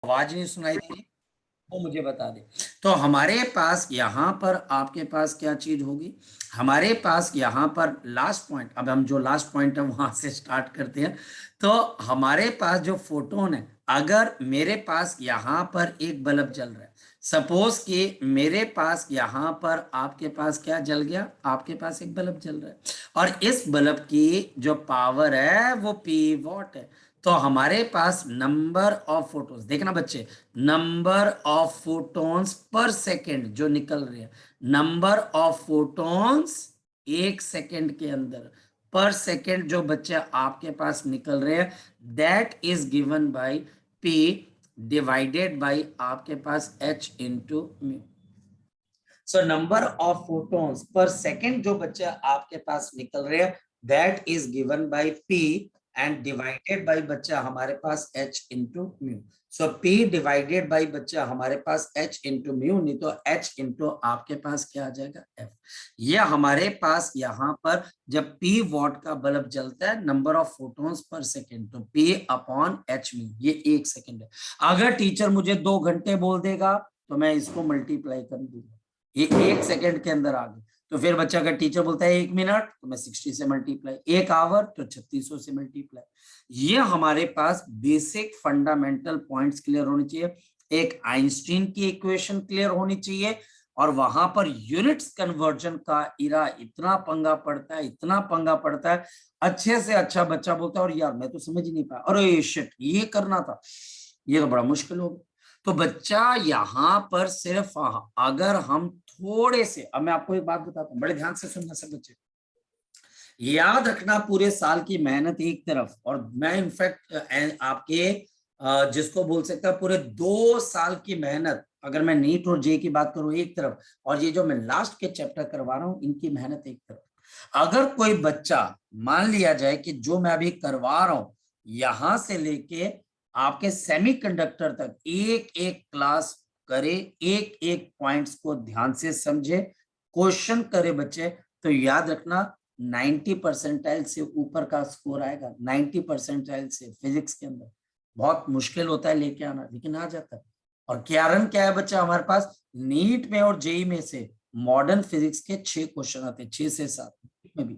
आवाज नहीं सुनाई दे रही वो मुझे बता दे। तो हमारे पास यहाँ पर आपके पास क्या चीज होगी, हमारे पास यहाँ पर लास्ट पॉइंट, अब हम जो लास्ट पॉइंट है वहां से स्टार्ट करते हैं। तो हमारे पास जो फोटोन है, अगर मेरे पास यहाँ पर एक बल्ब जल रहा है, सपोज कि मेरे पास यहाँ पर आपके पास क्या जल गया, आपके पास एक बल्ब जल रहा है और इस बल्ब की जो पावर है वो पी वॉट है। तो हमारे पास नंबर ऑफ फोटोन्स, देखना बच्चे, number of photons per second जो निकल रहे हैं, नंबर ऑफ फोटॉन्स एक सेकेंड के अंदर, पर सेकेंड जो बच्चे आपके पास निकल रहे हैं, that is given by P divided by आपके पास H into mu. So number of photons per second जो बच्चे आपके पास निकल रहे हैं, that is given by P and divided by बच्चा हमारे पास h into mu. So p divided by बच्चा हमारे पास h इंटू म्यू, नहीं तो h इंटू आपके पास क्या आ जाएगा f। ये हमारे पास यहाँ पर जब p वॉट का बल्ब जलता है, number of photons per second, तो p अपॉन h म्यू, ये एक सेकेंड है। अगर टीचर मुझे 2 घंटे बोल देगा तो मैं इसको मल्टीप्लाई कर दूंगा, ये एक सेकेंड के अंदर आ गई। तो फिर बच्चा अगर टीचर बोलता है 1 मिनट तो मैं 60 से मल्टीप्लाई, 1 आवर तो 3600 से मल्टीप्लाई। ये हमारे पास बेसिक फंडामेंटल पॉइंट्स क्लियर होने चाहिए, एक आइंस्टीन की इक्वेशन क्लियर होनी चाहिए, और वहां पर यूनिट्स कन्वर्जन का इरा इतना पंगा पड़ता है, इतना पंगा पड़ता है। अच्छे से अच्छा बच्चा बोलता है और यार मैं तो समझ ही नहीं पाया, अरे शिट ये करना था, ये तो बड़ा मुश्किल हो गया। तो बच्चा यहाँ पर सिर्फ अगर हम थोड़े से, अब मैं आपको एक बात बताता हूँ, बड़े ध्यान से सुनना सब बच्चे, याद रखना पूरे साल की मेहनत एक तरफ, और मैं इनफैक्ट आपके जिसको बोल सकता है पूरे 2 साल की मेहनत, अगर मैं नीट और जे की बात करूं एक तरफ, और ये जो मैं लास्ट के चैप्टर करवा रहा हूं इनकी मेहनत एक तरफ। अगर कोई बच्चा, मान लिया जाए कि जो मैं अभी करवा रहा हूं यहां से लेके आपके सेमीकंडक्टर तक एक एक क्लास करे, एक एक पॉइंट्स को ध्यान से समझे, क्वेश्चन करे बच्चे, तो याद रखना 90% से ऊपर का स्कोर आएगा। 90% से फिजिक्स के अंदर बहुत मुश्किल होता है लेके आना, लेकिन आ जाता है। और कारण क्या है बच्चा, हमारे पास नीट में और जेई में से मॉडर्न फिजिक्स के 6 क्वेश्चन आते हैं, 6 से 7 में भी।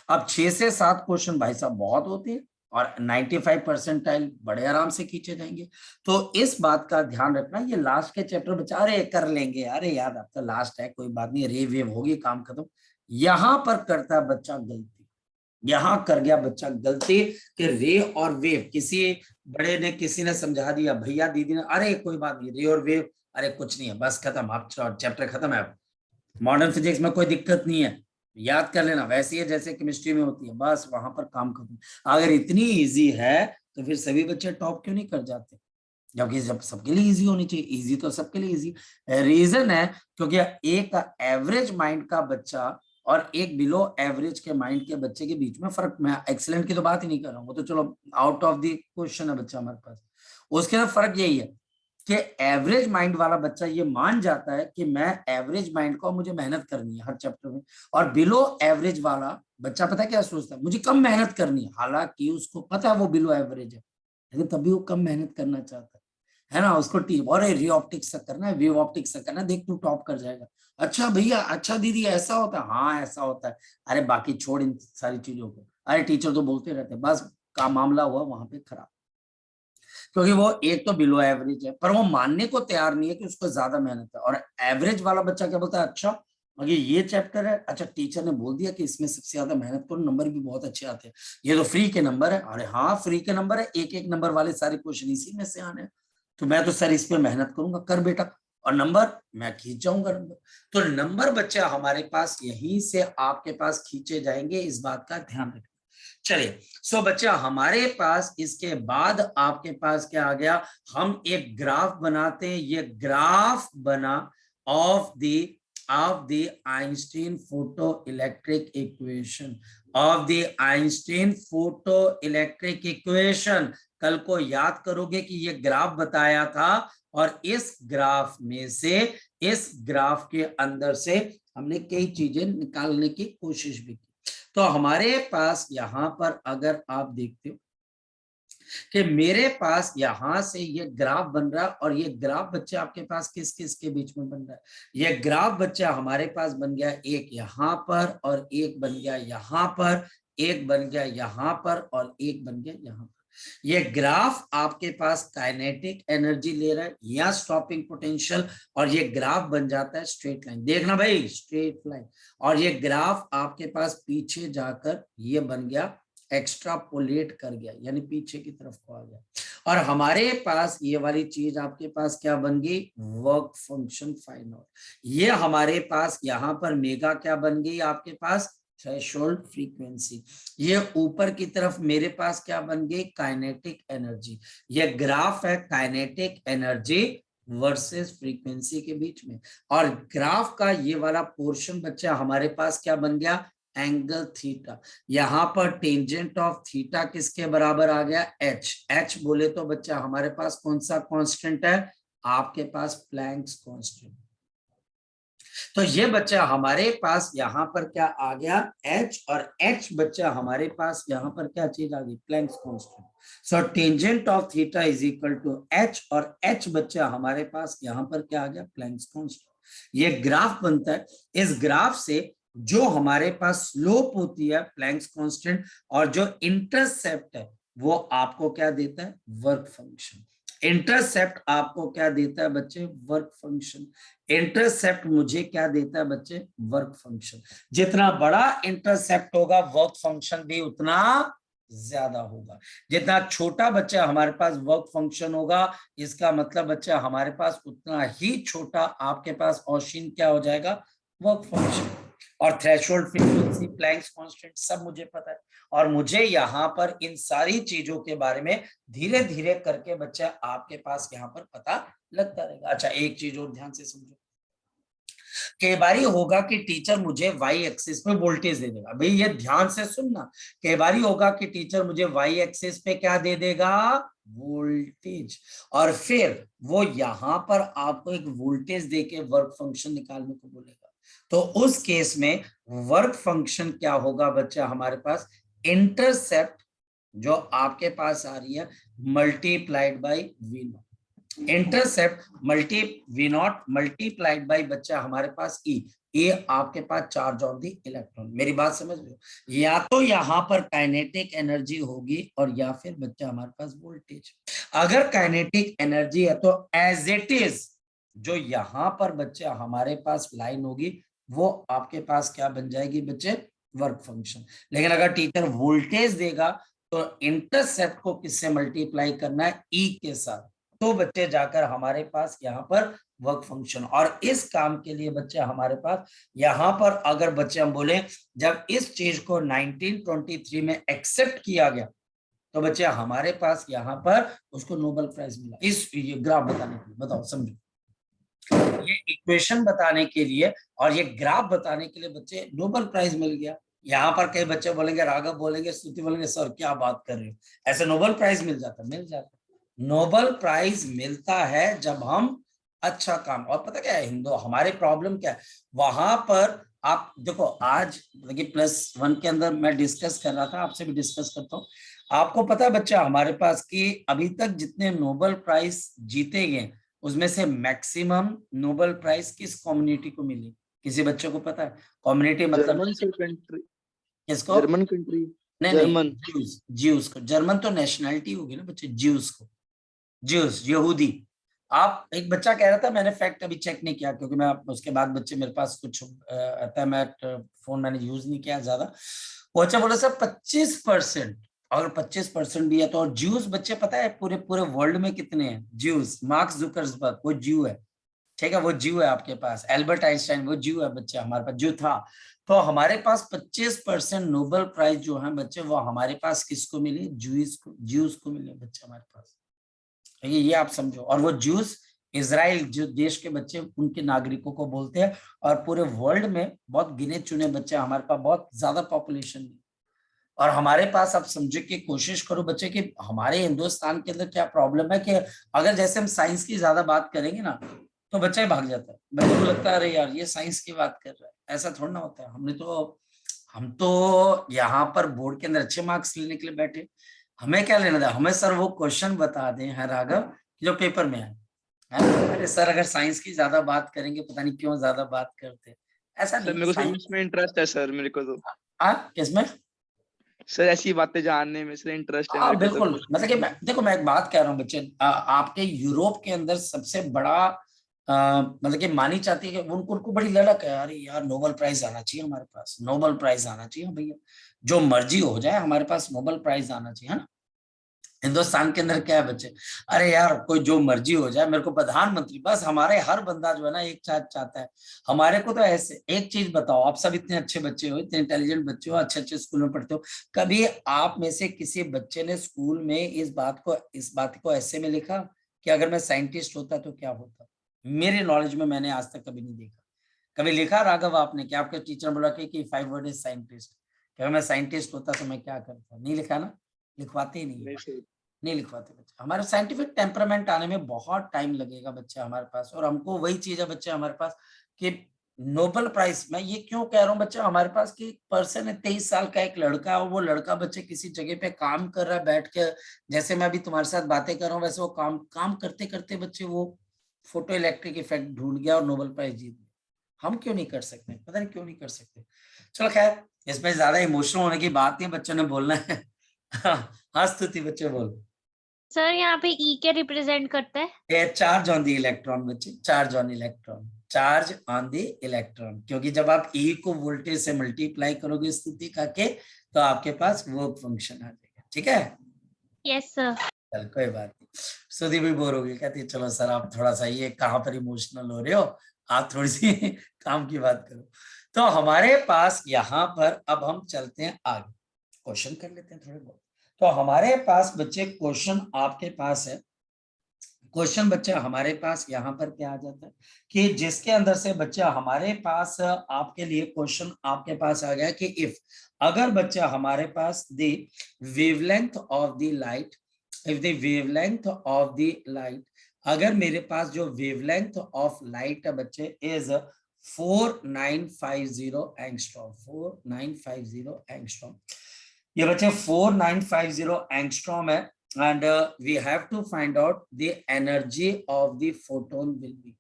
अब 6 से 7 क्वेश्चन भाई साहब बहुत होते हैं, और 95% बड़े आराम से खींचे जाएंगे। तो इस बात का ध्यान रखना, ये लास्ट के चैप्टर बच्चा अरे कर लेंगे, अरे याद अब तो लास्ट है कोई बात नहीं, रे वेव होगी काम खत्म, यहां पर करता है बच्चा गलती। यहां कर गया बच्चा गलती कि रे और वेव, किसी बड़े ने किसी ने समझा दिया, भैया दीदी ने, अरे कोई बात नहीं रे और वेव, अरे कुछ नहीं है बस खत्म, आप चैप्टर खत्म है, मॉडर्न फिजिक्स में कोई दिक्कत नहीं है, याद कर लेना, वैसे ही है जैसे केमिस्ट्री में होती है, बस वहां पर काम खत्म। अगर इतनी इजी है तो फिर सभी बच्चे टॉप क्यों नहीं कर जाते, जबकि जब सबके लिए इजी होनी चाहिए, इजी तो सबके लिए इजी। रीजन है क्योंकि एक एवरेज माइंड का बच्चा और एक बिलो एवरेज के माइंड के बच्चे के बीच में फर्क, मैं एक्सीलेंट की तो बात ही नहीं कर रहा हूँ, वो तो चलो आउट ऑफ द क्वेश्चन है बच्चा हमारे पास, उसके अंदर फर्क यही है कि एवरेज माइंड वाला बच्चा ये मान जाता है कि मैं एवरेज माइंड को, मुझे मेहनत करनी है हर चैप्टर में, और बिलो एवरेज वाला बच्चा पता है क्या सोचता है, मुझे कम मेहनत करनी है, हालांकि उसको पता है वो बिलो एवरेज है, लेकिन तभी वो कम मेहनत करना चाहता है ना, उसको टी और रे ऑप्टिक्स से करना है, वेव ऑप्टिक्स से करना है, देख तू टॉप कर जाएगा। अच्छा भैया, अच्छा दीदी ऐसा होता है, हाँ ऐसा होता है, अरे बाकी छोड़ इन सारी चीजों को, अरे टीचर तो बोलते रहते हैं, बस का मामला हुआ वहां पे खराब, क्योंकि वो एक तो बिलो एवरेज है पर वो मानने को तैयार नहीं है कि उसको ज्यादा मेहनत है। और एवरेज वाला बच्चा क्या बोलता है, अच्छा अगर ये चैप्टर है, अच्छा टीचर ने बोल दिया कि इसमें सबसे ज्यादा मेहनत करो, नंबर भी बहुत अच्छे आते हैं, ये तो फ्री के नंबर है, अरे हाँ फ्री के नंबर है, एक एक नंबर वाले सारे क्वेश्चन इसी में से आने, तो मैं तो सर इस पे मेहनत करूंगा, कर बेटा, और नंबर मैं खींच जाऊंगा नंबर। तो नंबर बच्चा हमारे पास यहीं से आपके पास खींचे जाएंगे, इस बात का ध्यान रखना। चलिए सो बच्चा हमारे पास इसके बाद आपके पास क्या आ गया, हम एक ग्राफ बनाते हैं, ये ग्राफ बना of the Einstein photo electric equation, of the Einstein photo electric equation. कल को याद करोगे कि ये ग्राफ बताया था, और इस ग्राफ में से, इस ग्राफ के अंदर से हमने कई चीजें निकालने की कोशिश भी की। तो हमारे पास यहां पर अगर आप देखते हो कि मेरे पास यहां से ये ग्राफ बन रहा है, और ये ग्राफ बच्चे आपके पास किस किस के बीच में बन रहा है? ये ग्राफ बच्चा हमारे पास बन गया एक यहाँ पर, और एक बन गया यहाँ पर, एक बन गया यहाँ पर, और एक बन गया यहाँ पर। ये ग्राफ आपके पास काइनेटिक एनर्जी ले रहा है या स्टॉपिंग पोटेंशियल, और ये ग्राफ बन जाता है स्ट्रेट लाइन। देखना भाई, स्ट्रेट लाइन। और ये ग्राफ आपके पास पीछे जाकर ये बन गया, एक्स्ट्रापोलेट कर गया, यानी पीछे की तरफ को आ गया। और हमारे पास ये वाली चीज आपके पास क्या बन गई? Work function find out. ये हमारे पास यहाँ पर मेगा क्या बन गई आपके पास? Threshold frequency. ये ऊपर की तरफ मेरे पास क्या बन गई? Kinetic energy. ये ग्राफ है काइनेटिक एनर्जी वर्सेस फ्रीक्वेंसी के बीच में। और ग्राफ का ये वाला पोर्शन बच्चा हमारे पास क्या बन गया? Angle theta. यहां पर टेंजेंट ऑफ थीटा किसके बराबर आ गया? एच। एच बोले तो बच्चा हमारे पास कौन सा कांस्टेंट है? आपके पास प्लैंक्स कांस्टेंट। तो ये बच्चा हमारे पास यहां पर क्या आ गया? एच। और एच बच्चा हमारे पास यहां पर क्या चीज आ गई? Planck's constant. So tangent of theta is equal to H, और एच बच्चा हमारे पास यहां पर क्या आ गया? Planck's constant. ये ग्राफ बनता है। इस ग्राफ से जो हमारे पास स्लोप होती है प्लैंक्स कांस्टेंट, और जो इंटरसेप्ट है वो आपको क्या देता है? Work function. इंटरसेप्ट आपको क्या देता है बच्चे? Work function. इंटरसेप्ट मुझे क्या देता है बच्चे? Work function. जितना बड़ा इंटरसेप्ट होगा वर्क फंक्शन भी उतना ज्यादा होगा। जितना छोटा बच्चा हमारे पास वर्क फंक्शन होगा, इसका मतलब बच्चा हमारे पास उतना ही छोटा आपके पास ऑशिन क्या हो जाएगा? Work function. और थ्रेशोल्ड फ्रीक्वेंसी, प्लैंक्स कांस्टेंट सब मुझे पता है, और मुझे यहाँ पर इन सारी चीजों के बारे में धीरे धीरे करके बच्चा आपके पास यहाँ पर पता लगता रहेगा। अच्छा, एक चीज और ध्यान से समझो। कई बारी होगा कि टीचर मुझे वाई एक्सिस पे वोल्टेज दे देगा। भाई ये ध्यान से सुनना। कई बारी होगा कि टीचर मुझे वाई एक्सिस पे क्या दे देगा? वोल्टेज। और फिर वो यहां पर आपको एक वोल्टेज देके वर्क फंक्शन निकालने को बोलेगा। तो उस केस में वर्क फंक्शन क्या होगा बच्चा हमारे पास? इंटरसेप्ट जो आपके पास आ रही है multiplied by V naught. Intercept multi V naught multiplied by बच्चा हमारे पास ई। ये आपके पास चार्ज ऑफ द इलेक्ट्रॉन। मेरी बात समझ लो, या तो यहां पर काइनेटिक एनर्जी होगी, और या फिर बच्चा हमारे पास वोल्टेज। अगर काइनेटिक एनर्जी है तो एज इट इज जो यहां पर बच्चा हमारे पास लाइन होगी वो आपके पास क्या बन जाएगी बच्चे? Work function. लेकिन अगर टीचर वोल्टेज देगा तो इंटरसेप्ट को किससे मल्टीप्लाई करना है? ई के साथ। तो बच्चे जाकर हमारे पास यहाँ पर वर्क फंक्शन। और इस काम के लिए बच्चे हमारे पास यहाँ पर अगर बच्चे हम बोले जब इस चीज को 1923 में एक्सेप्ट किया गया, तो बच्चे हमारे पास यहाँ पर उसको नोबेल प्राइज मिला। इस ये ग्राफ बताने के लिए, बताओ समझो, ये इक्वेशन बताने के लिए और ये ग्राफ बताने के लिए बच्चे नोबेल प्राइज मिल गया। यहाँ पर कई बच्चे बोलेंगे, राघव बोलेंगे, स्तुति बोलेंगे, सर क्या बात कर रहे हो, ऐसे नोबेल प्राइज मिल जाता? मिल जाता। नोबेल प्राइज मिलता है जब हम अच्छा काम। और पता क्या है हिंदू, हमारे प्रॉब्लम क्या है वहां पर? आप देखो, आज देखिए +1 के अंदर मैं डिस्कस कर रहा था, आपसे भी डिस्कस करता हूँ। आपको पता है बच्चा हमारे पास कि अभी तक जितने नोबेल प्राइज जीते गए उसमें से मैक्सिमम नोबेल प्राइज किस कम्युनिटी को मिली? किसी बच्चे को पता है? कम्युनिटी मतलब जर्मन से कंट्री, किसको? जर्मन कंट्री, नहीं जर्मन। नहीं, ज्यूज। ज्यूज को। जर्मन तो नेशनैलिटी होगी ना बच्चे, ज्यूज को। ज्यूज यहूदी। आप एक बच्चा कह रहा था, मैंने फैक्ट अभी चेक नहीं किया क्योंकि मैं उसके बाद बच्चे मेरे पास कुछ आता है, मैं फोन मैंने यूज नहीं किया ज्यादा। वो अच्छा बोला सर 25%। अगर 25% भी है तो, और ज्यूज बच्चे पता है पूरे पूरे वर्ल्ड में कितने हैं ज्यूज? मार्क जुकरबर्ग वो ज्यू है, ठीक है, वो ज्यू है आपके पास। एल्बर्ट आइंस्टाइन वो ज्यू है बच्चे, हमारे पास ज्यू था। तो हमारे पास 25% नोबेल प्राइज जो है बच्चे वो हमारे पास किसको मिली? ज्यूज को, ज्यूज को मिले बच्चे हमारे पास। ये आप समझो। और वो ज्यूज इजराइल जो देश के बच्चे उनके नागरिकों को बोलते हैं, और पूरे वर्ल्ड में बहुत गिने चुने बच्चे, हमारे पास बहुत ज्यादा पॉपुलेशन है। और हमारे पास आप समझे की कोशिश करो बच्चे कि हमारे हिंदुस्तान के अंदर क्या प्रॉब्लम है कि अगर जैसे हम साइंस की ज्यादा बात करेंगे ना तो बच्चा ही भाग जाता है। बच्चे को लगता है अरे यार ये साइंस की बात कर रहा है, ऐसा थोड़ा ना होता है। हम तो यहाँ पर बोर्ड के अंदर अच्छे मार्क्स लेने के लिए बैठे। हमें क्या लेना था, हमें सर वो क्वेश्चन बता दें है राघव जो पेपर में आए। अरे सर अगर साइंस की ज्यादा बात करेंगे, पता नहीं क्यों ज्यादा बात करते हैं, ऐसा सर नहीं मेरे को सिर्फ साइंस। इसमें इंटरेस्ट है सर, मेरे को तो किसमें? सर ऐसी बातें जानने में सर इंटरेस्ट है हाँ मेरे को तो। बिल्कुल, मतलब कि देखो मैं एक बात कह रहा हूँ बच्चे, आपके यूरोप के अंदर सबसे बड़ा मतलब कि मानी जाती है कि उनको उनको बड़ी ललक है, अरे यार नोबेल प्राइज आना चाहिए हमारे पास, नोबेल प्राइज आना चाहिए भैया, जो मर्जी हो जाए हमारे पास नोबेल प्राइज आना चाहिए, है ना। हिंदुस्तान के अंदर क्या है बच्चे, अरे यार कोई जो मर्जी हो जाए, मेरे को प्रधानमंत्री, बस हमारे हर बंदा जो है ना एक चाहता है। हमारे को तो ऐसे एक चीज बताओ, आप सब इतने अच्छे बच्चे हो, इतने इंटेलिजेंट बच्चे हो, अच्छे अच्छे स्कूल में पढ़ते हो, कभी आप में से किसी बच्चे ने स्कूल में इस बात को ऐसे में लिखा कि अगर मैं साइंटिस्ट होता तो क्या होता? मेरे नॉलेज में मैंने आज तक कभी नहीं देखा। कभी लिखा राघव आपने कि आपके टीचर बोला कि 5 वर्ड इज साइंटिस्ट, कि अगर मैं साइंटिस्ट होता तो मैं क्या करता? नहीं लिखा ना, लिखवाते ही नहीं है, नहीं सर। नहीं लिखवाते बच्चे। हमारे साइंटिफिक टेम्परामेंट आने में बहुत टाइम लगेगा बच्चे हमारे पास, और हमको वही चीज है बच्चे हमारे पास कि नोबेल प्राइज, मैं ये क्यों कह रहा हूँ बच्चे हमारे पास कि पर्सन है 23 साल का एक लड़का, और वो लड़का बच्चे किसी जगह पे काम कर रहा है बैठ के, जैसे मैं अभी तुम्हारे साथ बातें कर रहा हूँ वैसे वो काम काम करते करते बच्चे वो फोटो इलेक्ट्रिक इफेक्ट ढूंढ गया और नोबेल प्राइज जीत गया। हम क्यों नहीं कर सकते, पता नहीं क्यों नहीं कर सकते। चलो खैर, इसमें ज्यादा इमोशनल होने की बात नहीं, बच्चों ने बोलना है। हाँ स्तुति, बच्चे बोल। सर यहाँ पे ई क्या रिप्रेजेंट करता है? चार्ज ऑन द इलेक्ट्रॉन बच्चे, charge on electron, charge on the electron, क्योंकि जब आप ई को वोल्टेज से मल्टीप्लाई करोगे स्तुति का के, तो आपके पास वर्क फंक्शन आ जाएगा, ठीक है। Yes sir. चल कोई बात नहीं। स्तुति भी बोर होगी, कहती है चलो सर आप थोड़ा सा ये कहाँ पर इमोशनल हो रहे हो, आप थोड़ी सी काम की बात करो। तो हमारे पास यहाँ पर अब हम चलते हैं आगे, क्वेश्चन कर लेते हैं थोड़े बहुत। तो हमारे पास बच्चे क्वेश्चन आपके पास है, क्वेश्चन बच्चे हमारे पास यहाँ पर क्या आ जाता है कि जिसके अंदर से बच्चा हमारे पास आपके लिए क्वेश्चन आपके पास आ गया कि इफ, अगर बच्चा हमारे पास the wavelength of the light, if the wavelength of the light, अगर मेरे पास जो वेवलेंथ ऑफ लाइट है बच्चे इज 4950 एंगस्ट्रॉम, 4950 एंगस्ट्रॉम, ये बच्चे 4950 एंगस्ट्रॉम है, and we have to find out the energy of the photon will be,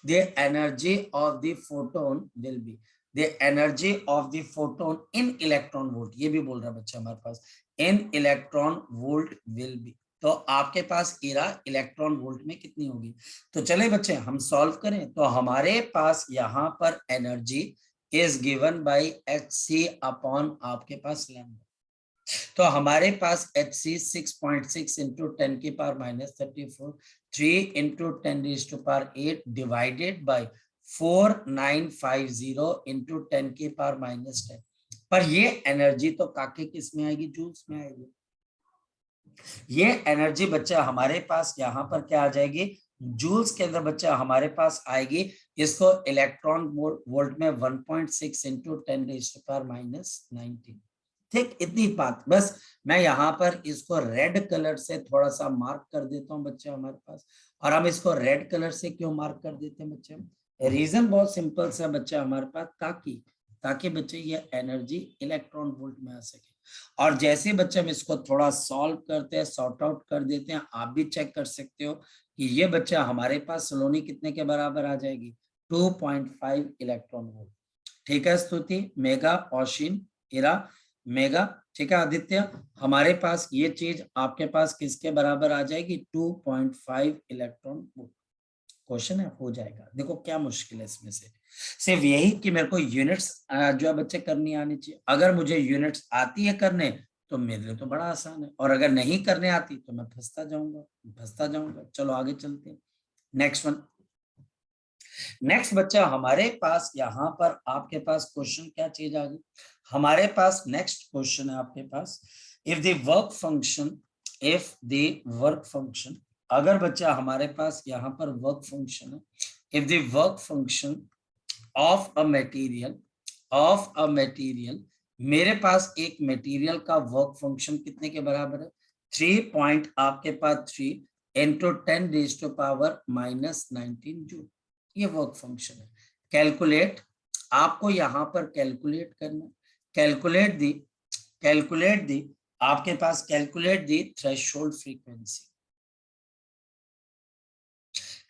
the energy of the photon will be, the energy of the photon in electron volt, ये भी बोल रहा है बच्चा हमारे पास in electron volt will be, तो आपके पास इरा electron volt में कितनी होगी। तो चले बच्चे हम सॉल्व करें, तो हमारे पास यहाँ पर energy is given by H C upon आपके पास लैम्डा, तो हमारे पास एच सी 6.6 इंटू 10 की power -34, 3 into 10⁻8 divided by 4950 into 10 की पावर -10, पर ये एनर्जी तो काके किस में आएगी, जूल्स में आएगी। ये एनर्जी बच्चा हमारे पास यहाँ पर क्या आ जाएगी, जूल्स के अंदर बच्चा हमारे पास आएगी, इसको इलेक्ट्रॉन वोल्ट में 1.6 इंटू 10⁻19, ठीक, इतनी बात बस। मैं यहाँ पर इसको रेड कलर से थोड़ा सा मार्क कर देता हूँ बच्चे हमारे पास, और हम इसको रेड कलर से क्यों मार्क कर देते हैं बच्चे, रीजन बहुत सिंपल सा बच्चे हमारे पास, ताकि ताकि बच्चे ये एनर्जी इलेक्ट्रॉन वोल्ट में आ सके। और जैसे बच्चे हम इसको थोड़ा सॉल्व करते हैं, सॉर्ट आउट कर देते हैं, आप भी चेक कर सकते हो कि ये बच्चा हमारे पास सलोनी कितने के बराबर आ जाएगी, 2.5 इलेक्ट्रॉन वोल्ट, ठीक है स्तुति, मेगा, ऑशिन, इरा, मेगा, ठीक है आदित्य, हमारे पास ये चीज आपके पास किसके बराबर आ जाएगी, 2.5 इलेक्ट्रॉन वोल्ट। क्वेश्चन है, हो जाएगा, देखो क्या मुश्किल है इसमें से, सिर्फ यही कि मेरे को यूनिट्स जो है बच्चे करनी आनी चाहिए। अगर मुझे यूनिट्स आती है करने तो मेरे लिए तो बड़ा आसान है, और अगर नहीं करने आती तो मैं फंसता जाऊंगा। चलो आगे चलते हैं, नेक्स्ट वन। नेक्स्ट बच्चा हमारे पास यहाँ पर आपके पास क्वेश्चन क्या चीज आ गई, हमारे पास नेक्स्ट क्वेश्चन है आपके पास, if the work function, if the work function, अगर बच्चा हमारे पास यहाँ पर वर्क फंक्शन है, if the work function of a material, of a material, मेरे पास एक मटेरियल का वर्क फंक्शन कितने के बराबर है, 3 पॉइंट आपके पास 3 इंटू 10⁻19 जूल, ये वर्क फंक्शन है। कैलकुलेट, आपको यहां पर कैलकुलेट करना, कैलकुलेट दी आपके पास calculate the threshold frequency,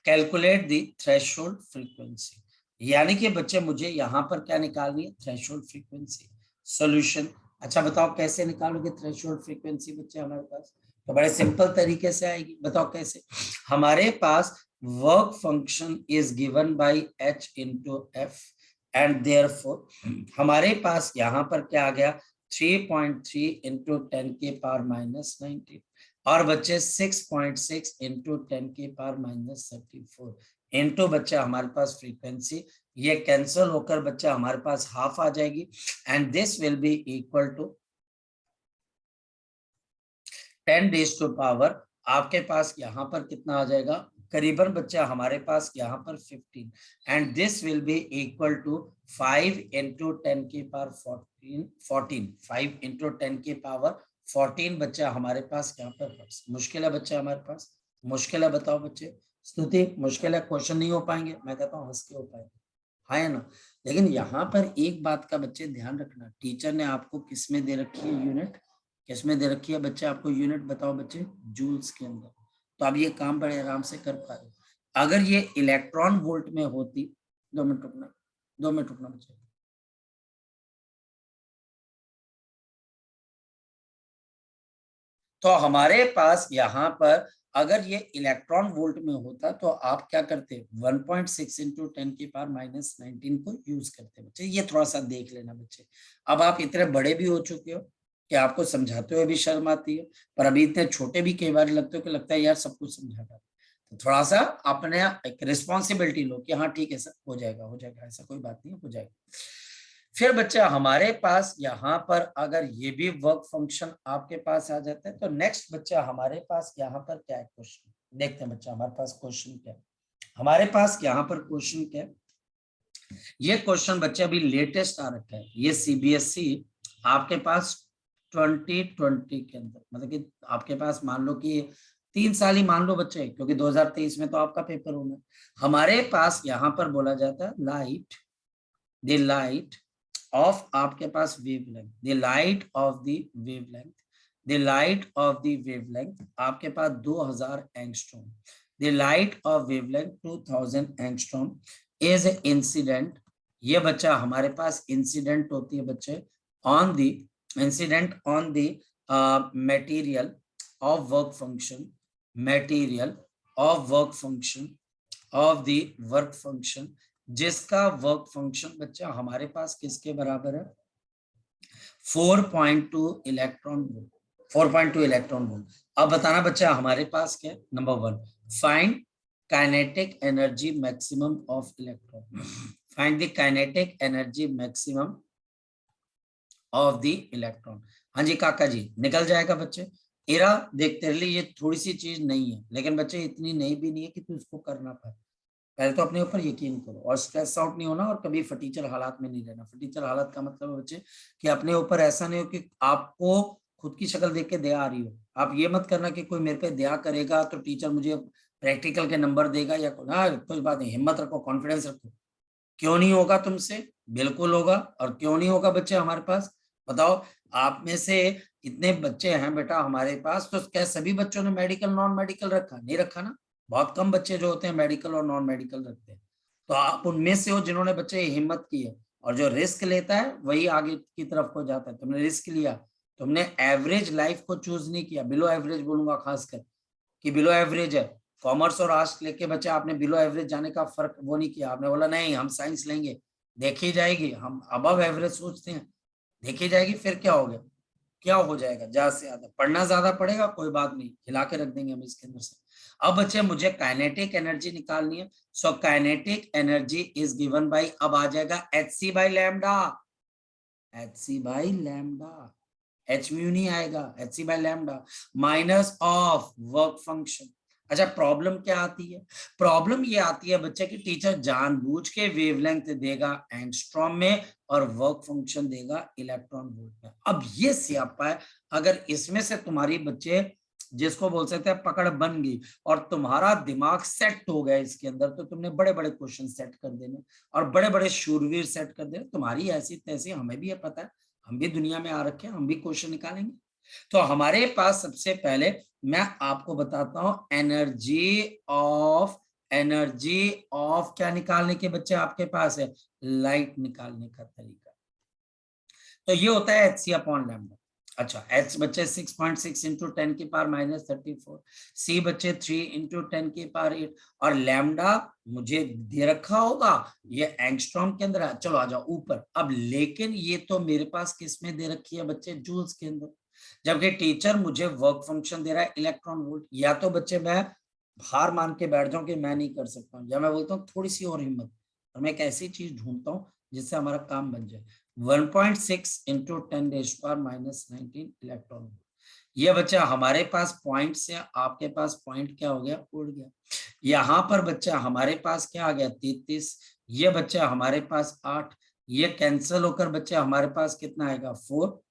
calculate the threshold frequency, यानी कि बच्चे मुझे यहां पर क्या निकालनी है, थ्रेशोल्ड फ्रीक्वेंसी। सॉल्यूशन, अच्छा बताओ कैसे निकालोगे थ्रेशोल्ड फ्रीक्वेंसी बच्चे हमारे पास? तो बड़े सिंपल तरीके से आएगी, बताओ कैसे। हमारे पास work function is given by h into F and therefore हमारे पास यहाँ पर क्या आ गया, 3.3 इंटू 10 के पावर माइनस 19 और बच्चे 6.6 इंटू 10 के पावर माइनस 34 इंटू बच्चा हमारे पास फ्रीक्वेंसी, ये कैंसिल होकर बच्चा हमारे पास हाफ आ जाएगी and this will be equal to 10 raise to power, आपके पास यहाँ पर कितना आ जाएगा, करीबन बच्चा हमारे पास यहाँ पर 15 and this will be equal to 5 into 10 की पावर 14 5 इंटू 10 की पावर 14 बच्चा हमारे पास यहाँ पर। मुश्किल है बच्चा हमारे पास, मुश्किल है, बताओ बच्चे। स्तुति मुश्किल है, क्वेश्चन नहीं हो पाएंगे, मैं कहता हूँ हंस के हो पाएंगे, हाँ है ना। लेकिन यहाँ पर एक बात का बच्चे ध्यान रखना, टीचर ने आपको किस में दे रखी है यूनिट, किसमें दे रखी है बच्चे आपको यूनिट, बताओ बच्चे, जूल्स के अंदर। तो आप ये काम बड़े आराम से कर पा रहे हो। अगर ये इलेक्ट्रॉन वोल्ट में होती, 2 मिनट रुकना, 2 मिनट रुकना बच्चे। तो हमारे पास यहाँ पर अगर ये इलेक्ट्रॉन वोल्ट में होता तो आप क्या करते, 1.6 इंटू 10 की पावर माइनस 19 को यूज करते बच्चे। ये थोड़ा सा देख लेना बच्चे। अब आप इतने बड़े भी हो चुके हो कि आपको समझाते हुए भी शर्म आती है, पर अभी इतने छोटे भी कई बार लगते हो कि लगता है यार सब कुछ समझाता, तो थोड़ा सा अपने एक रिस्पॉन्सिबिलिटी लो कि हाँ ठीक है सर, हो जाएगा हो जाएगा, ऐसा कोई बात नहीं, हो जाएगा। फिर बच्चा हमारे पास यहाँ पर अगर ये भी वर्क फंक्शन आपके पास आ जाता है तो नेक्स्ट बच्चा हमारे पास यहाँ पर क्या है, क्वेश्चन देखते हैं बच्चा हमारे पास क्वेश्चन क्या है। हमारे पास यहाँ पर क्वेश्चन क्या है, ये क्वेश्चन बच्चे अभी लेटेस्ट आ रखा है, ये सीबीएसई आपके पास 2020 के अंदर, मतलब कि आपके पास मान लो कि 3 साल ही मान लो बच्चे, क्योंकि 2023 में तो आपका पेपर होना। हमारे पास यहाँ पर बोला जाता है लाइट, द लाइट ऑफ आपके पास wavelength, the light of the wavelength, the light of the wavelength आपके पास 2000 angstrom, the light of wavelength 2000 angstrom is incident, ये बच्चा हमारे पास इंसिडेंट होती है बच्चे on the incident on the material of work function, material of work function of the work function, जिसका वर्क फंक्शन बच्चा हमारे पास किसके बराबर है, 4.2 इलेक्ट्रॉन वोल्ट, 4.2 इलेक्ट्रॉन वोल्ट। अब बताना बच्चा हमारे पास क्या है, number 1 find kinetic energy maximum of electron, find the kinetic energy maximum of the electron. हाँ जी काका जी, निकल जाएगा बच्चे। इरा देख तेरे लिए ये थोड़ी सी चीज नहीं है, लेकिन बच्चे इतनी नहीं भी नहीं है कि तू इसको करना पाए। पहले तो अपने ऊपर यकीन करो और स्ट्रेस आउट नहीं होना और कभी फटीचर हालात में नहीं रहना। फटीचर हालात का मतलब है बच्चे कि अपने ऊपर ऐसा नहीं हो कि आपको खुद की शक्ल देख के दया आ रही हो। आप ये मत करना कि कोई मेरे पे दया करेगा तो टीचर मुझे प्रैक्टिकल के नंबर देगा या कोई बात नहीं। हिम्मत रखो, कॉन्फिडेंस रखो। क्यों नहीं होगा तुमसे, बिल्कुल होगा। और क्यों नहीं होगा बच्चे हमारे पास, बताओ। आप में से इतने बच्चे हैं बेटा हमारे पास, तो क्या सभी बच्चों ने मेडिकल नॉन मेडिकल रखा, नहीं रखा ना। बहुत कम बच्चे जो होते हैं मेडिकल और नॉन मेडिकल रखते हैं। तो आप उनमें से हो जिन्होंने बच्चे हिम्मत की है, और जो रिस्क लेता है वही आगे की तरफ को जाता है। तुमने रिस्क लिया, तुमने एवरेज लाइफ को चूज नहीं किया, बिलो एवरेज बोलूंगा खासकर कि बिलो एवरेज है। कॉमर्स और आर्ट्स लेके बच्चे आपने बिलो एवरेज जाने का फर्क वो नहीं किया। आपने बोला नहीं हम साइंस लेंगे, देखी जाएगी, हम अबव एवरेज सोचते हैं, देखी जाएगी। फिर क्या हो गया, क्या हो जाएगा, ज्यादा से ज्यादा पढ़ना, ज्यादा पड़ेगा, कोई बात नहीं, हिला के रख देंगे हम इसके अंदर से। अब बच्चे मुझे काइनेटिक एनर्जी निकालनी है। सो kinetic energy is given bye, अब आ जाएगा hc by lambda, hc by lambda, H mu नहीं आएगा, hc by lambda minus of work function. अच्छा प्रॉब्लम क्या आती है, प्रॉब्लम ये आती है बच्चे की टीचर जानबूझ के वेवलेंथ देगा एंगस्ट्रॉम में और वर्क फंक्शन देगा इलेक्ट्रॉन वोल्ट में। अब ये स्यापा है, अगर इसमें से तुम्हारी बच्चे जिसको बोल सकते हैं पकड़ बन गई और तुम्हारा दिमाग सेट हो गया इसके अंदर, तो तुमने बड़े बड़े क्वेश्चन सेट कर देने और बड़े बड़े शूरवीर सेट कर देने। तुम्हारी ऐसी तैसी, हमें भी ये पता है, हम भी दुनिया में आ रखे हैं, हम भी क्वेश्चन निकालेंगे। तो हमारे पास सबसे पहले मैं आपको बताता हूं एनर्जी ऑफ क्या निकालने के बच्चे आपके पास है, लाइट निकालने का तरीका। तो ये होता है एच सी अपॉन लैम्डा। अच्छा, एच बच्चे 6.6 इंटू 10 की पावर -34, सी बच्चे 3 इंटू 10 की पावर 8, और लैम्डा मुझे दे रखा होगा ये एंगस्ट्रॉम के अंदर है। चलो आ जाओ ऊपर अब, लेकिन ये तो मेरे पास किस में दे रखी है बच्चे, जूल्स के अंदर, जबकि टीचर मुझे वर्क फंक्शन दे रहा है इलेक्ट्रॉन वोल्ट। या तो बच्चे मैं हार मान के बैठ जाऊं कि मैं नहीं कर सकता हूं, या मैं बोलता हूँ थोड़ी सी और हिम्मत, और मैं एक ऐसी चीज ढूंढता हूँ जिससे हमारा काम बन जाए। 1.6 इंटू 10⁻⁻19 इलेक्ट्रॉन वोल्ट। ये बच्चा हमारे पास पॉइंट से आपके पास पॉइंट क्या हो गया, उड़ गया। यहाँ पर बच्चा हमारे पास क्या आ गया, 33। ये बच्चा हमारे पास 8, ये कैंसिल होकर बच्चा हमारे पास कितना आएगा, 4।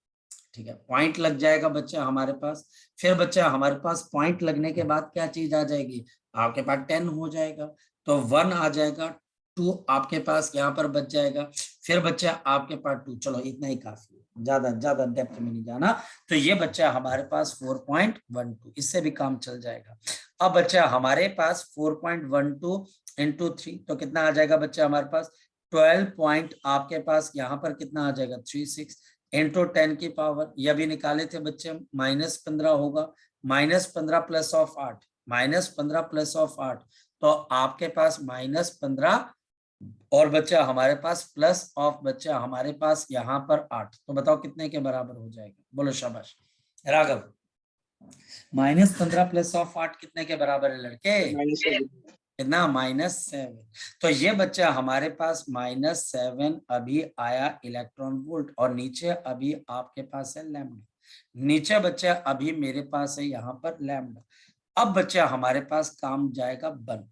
ठीक है, पॉइंट लग जाएगा बच्चा हमारे पास। फिर बच्चा हमारे पास पॉइंट लगने के बाद क्या चीज आ जाएगी, आपके पास 10 हो जाएगा, तो 1 आ जाएगा, 2 आपके पास यहाँ पर बच जाएगा, फिर बच्चा आपके पास 2। चलो इतना ही काफी है, ज्यादा डेप्थ में नहीं जाना। तो ये बच्चा हमारे पास 4.12, इससे भी काम चल जाएगा। अब बच्चा हमारे पास 4.12 इंटू 3, तो कितना आ जाएगा बच्चा हमारे पास 12 पॉइंट, आपके पास यहाँ पर कितना आ जाएगा 36 इंटू 10 की पावर, यह भी निकाले थे बच्चे, -15 होगा, -15 प्लस ऑफ 8, -15 प्लस ऑफ 8, तो आपके पास -15, और बच्चा हमारे पास प्लस ऑफ बच्चा हमारे पास यहाँ पर 8, तो बताओ कितने के बराबर हो जाएगा, बोलो शाबाश राघव। -15 प्लस ऑफ 8 कितने के बराबर है लड़के, -7। कितना, -7। तो ये बच्चा हमारे पास -7 अभी आया इलेक्ट्रॉन वोल्ट, और नीचे अभी आपके पास है लैम्डा, नीचे बच्चा अभी मेरे पास है यहाँ पर लैम्डा। अब बच्चा हमारे पास काम जाएगा बन।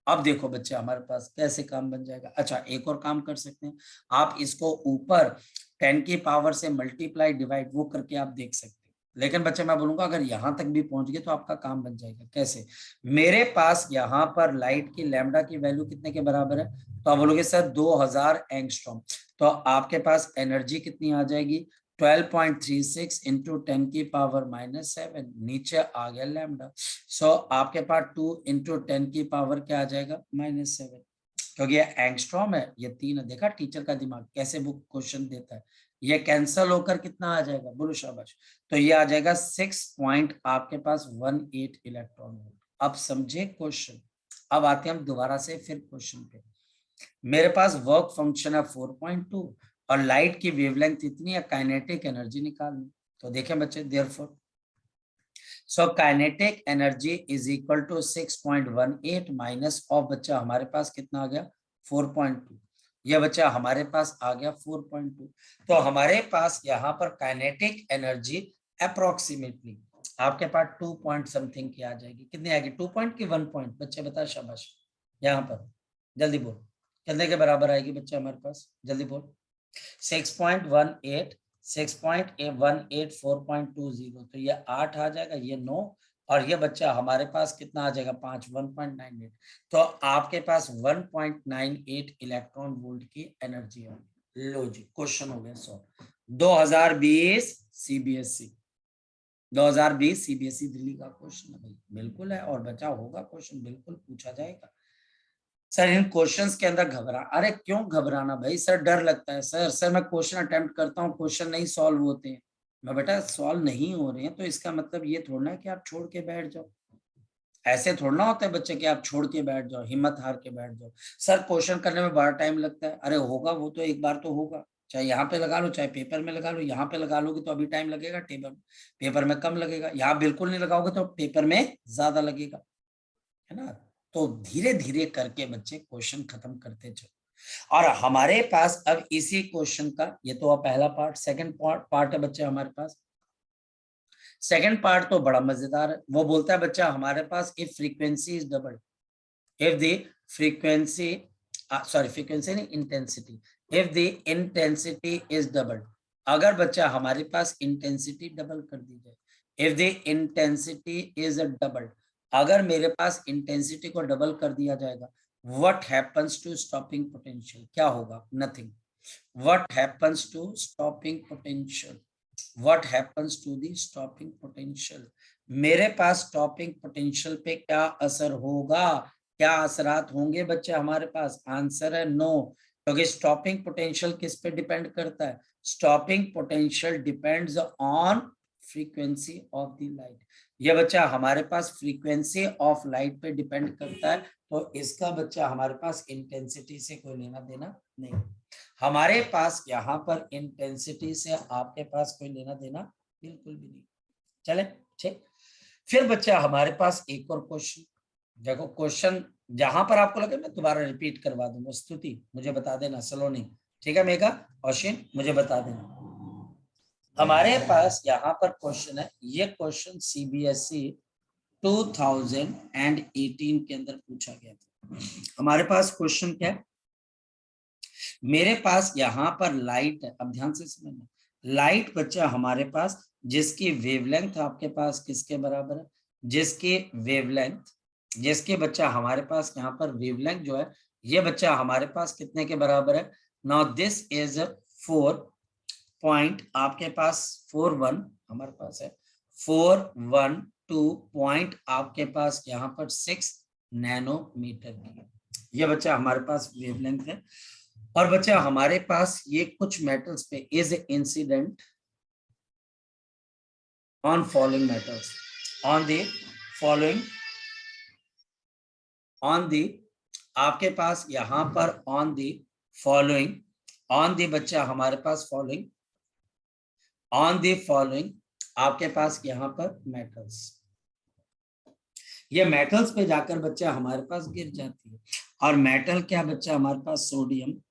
अब देखो बच्चा हमारे पास कैसे काम बन जाएगा। अच्छा, एक और काम कर सकते हैं, आप इसको ऊपर 10 की पावर से मल्टीप्लाई डिवाइड वो करके आप देख सकते हैं, लेकिन बच्चे मैं बोलूंगा अगर यहां तक भी पहुंच गए तो आपका काम बन जाएगा। कैसे, मेरे पास यहाँ पर लाइट की लैम्डा की वैल्यू कितने के बराबर है, तो आप बोलोगे सर 2000 एंगस्ट्रॉम, तो आपके पास एनर्जी कितनी आ जाएगी, 12.36 इंटू 10 की पावर -7, नीचे आ गया लैम्डा, सो आपके पास 2 इंटू 10 की पावर क्या आ जाएगा, -7, क्योंकि ये एंगस्ट्रॉम है, ये 3 है। देखा टीचर का दिमाग कैसे वो क्वेश्चन देता है, ये कैंसल होकर कितना आ जाएगा, बोलो शाबाश, तो ये आ जाएगा 6 पॉइंट आपके पास 18 इलेक्ट्रॉन वोल्ट। अब समझे क्वेश्चन। अब आते हैं हम दोबारा से फिर क्वेश्चन पे। मेरे पास वर्क फंक्शन है 4.2 और लाइट की वेवलेंथ इतनी है, काइनेटिक एनर्जी निकालनी। तो देखें बच्चे, therefore so kinetic energy is equal to 6.18 minus of बच्चा हमारे पास कितना आ गया 4.2, यह बच्चा हमारे पास आ गया 4.2। तो हमारे पास यहाँ पर काइनेटिक एनर्जी अप्रोक्सीमेटली आपके पास 2 पॉइंट समथिंग की आ जाएगी। कितनी आएगी, 2 पॉइंट की 1 पॉइंट, बच्चे बता शाबाश, यहाँ पर जल्दी बोल कितने के बराबर आएगी बच्चे हमारे पास, जल्दी बोल। 6.18 6.184.20, तो ये 8 आ जाएगा, ये 9, और ये बच्चा हमारे पास कितना आ जाएगा 5, 1.98। तो आपके पास 1.98 इलेक्ट्रॉन वोल्ट की एनर्जी है। लो जी, क्वेश्चन हो गया सॉल्व। 2020 सीबीएसई 2020 सीबीएसई दिल्ली का क्वेश्चन है भाई, बिल्कुल है, और बचा होगा क्वेश्चन, बिल्कुल पूछा जाएगा। सर इन क्वेश्चंस के अंदर अरे क्यों घबराना भाई, सर डर लगता है, सर मैं क्वेश्चन अटेम्प्ट करता हूँ, क्वेश्चन नहीं सॉल्व होते हैं। मैं बेटा सॉल्व नहीं हो रहे हैं तो इसका मतलब ये थोड़ा ना कि आप छोड़ के बैठ जाओ, ऐसे थोड़ा होता है बच्चे कि आप छोड़ के बैठ जाओ, हिम्मत हार के बैठ जाओ। सर क्वेश्चन करने में बड़ा टाइम लगता है, अरे होगा वो तो एक बार तो होगा, चाहे यहाँ पे लगा लो चाहे पेपर में लगा लो, यहाँ पे लगा लोगे तो अभी टाइम लगेगा, पेपर में कम लगेगा, यहाँ बिल्कुल नहीं लगाओगे तो पेपर में ज्यादा लगेगा, है ना। तो धीरे धीरे करके बच्चे क्वेश्चन खत्म करते चलो। और हमारे पास अब इसी क्वेश्चन का, ये तो पहला पार्ट, सेकंड पार्ट है बच्चे हमारे पास। सेकंड पार्ट तो बड़ा मजेदार है, वो बोलता है बच्चा हमारे पास if frequency is double, if the frequency frequency नहीं intensity, if the intensity is double, अगर बच्चा हमारे पास इंटेंसिटी डबल कर दी जाए, if the intensity is double, अगर मेरे पास इंटेंसिटी को डबल कर दिया जाएगा, what happens to stopping potential, क्या होगा, nothing. What happens to stopping potential, what happens to the stopping potential, मेरे पास स्टॉपिंग पोटेंशियल पे क्या असर होगा, क्या असरात होंगे बच्चे हमारे पास? आंसर है नो, क्योंकि स्टॉपिंग पोटेंशियल किस पे डिपेंड करता है? Stopping potential depends on frequency of the light. ये बच्चा हमारे पास फ्रीक्वेंसी ऑफ लाइट पे डिपेंड करता है, तो इसका बच्चा हमारे पास इंटेंसिटी से कोई लेना देना नहीं। हमारे पास यहाँ पर इंटेंसिटी से आपके पास कोई लेना देना बिल्कुल भी नहीं। चले ठीक, फिर बच्चा हमारे पास एक और क्वेश्चन। देखो क्वेश्चन जहां पर आपको लगे मैं दोबारा रिपीट करवा दूंगा। स्तुति मुझे बता देना, सलोनी ठीक है, मेघा अश्विन मुझे बता देना। हमारे पास यहाँ पर क्वेश्चन है, ये क्वेश्चन सीबीएसई 2018 के अंदर पूछा गया था। हमारे पास क्वेश्चन क्या है, मेरे पास यहाँ पर लाइट है, अब ध्यान से समझना, लाइट बच्चा हमारे पास जिसकी वेवलेंथ आपके पास किसके बराबर है, जिसकी वेवलेंथ, जिसके बच्चा हमारे पास यहाँ पर वेवलेंथ जो है ये बच्चा हमारे पास कितने के बराबर है? नाउ दिस इज 4 पॉइंट आपके पास 41 हमारे पास है 412 पॉइंट आपके पास यहाँ पर 6 नैनोमीटर की, ये बच्चा हमारे पास वेवलेंथ है। और बच्चा हमारे पास ये कुछ मेटल्स पे is incident on following metals, on the following, on the आपके पास यहाँ पर on the following, on the बच्चा हमारे पास फॉलोइंग, ऑन दी फॉलोइंग आपके पास यहाँ पर मेटल्स, ये मेटल्स पे जाकर बच्चा हमारे पास गिर जाती है। और मेटल क्या बच्चा हमारे पास? सोडियम,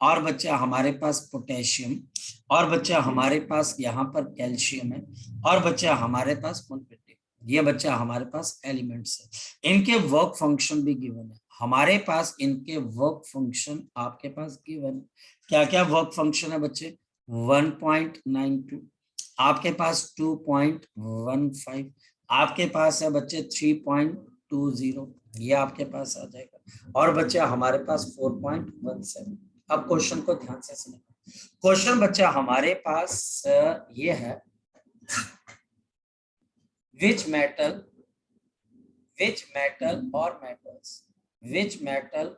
और बच्चा हमारे पास पोटेशियम, और बच्चा हमारे पास यहाँ पर कैल्शियम है, और बच्चा हमारे पास ये बच्चा हमारे पास एलिमेंट्स है। इनके वर्क फंक्शन भी गिवन है हमारे पास, इनके वर्क फंक्शन आपके पास गिवन है। क्या क्या वर्क फंक्शन है बच्चे? 1.92, आपके पास 2.15, आपके पास है बच्चे 3.20, ये आपके पास आ जाएगा, और बच्चे हमारे पास 4.17। अब क्वेश्चन को ध्यान से सुनो। क्वेश्चन बच्चा हमारे पास ये है, which metal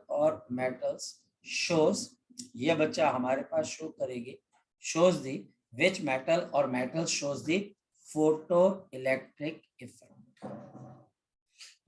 or metals shows, ये बच्चा हमारे पास शो करेगी, shows the which metal or metals shows the photoelectric effect।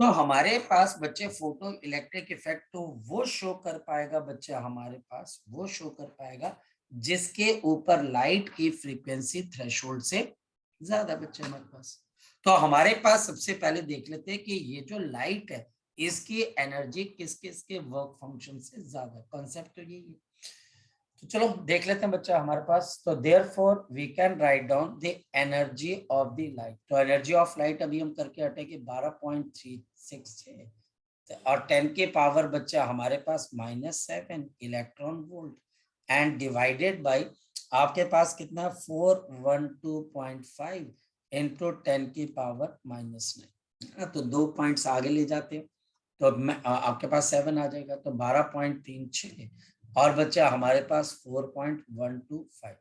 तो हमारे पास बच्चे फोटो इलेक्ट्रिक इफेक्ट तो वो शो कर पाएगा बच्चा हमारे पास, वो शो कर पाएगा जिसके ऊपर लाइट की फ्रीक्वेंसी थ्रेशोल्ड से ज्यादा बच्चे हमारे पास। तो हमारे पास सबसे पहले देख लेते हैं कि ये जो लाइट है इसकी एनर्जी किस किस के वर्क फंक्शन से ज्यादा, कॉन्सेप्ट तो यही है। तो चलो देख लेते हैं बच्चा हमारे पास। तो therefore we can write down the energy of the light. तो एनर्जी ऑफ लाइट अभी हम करके हटे कि 12.366 और 10 के पावर बच्चा हमारे पास -7 electron volt and divided by आपके पास कितना 412.5 इंटू 10 की पावर -9। तो 2 पॉइंट्स आगे ले जाते हैं तो आपके पास 7 आ जाएगा, तो 12.36 और बच्चा हमारे पास 4.125।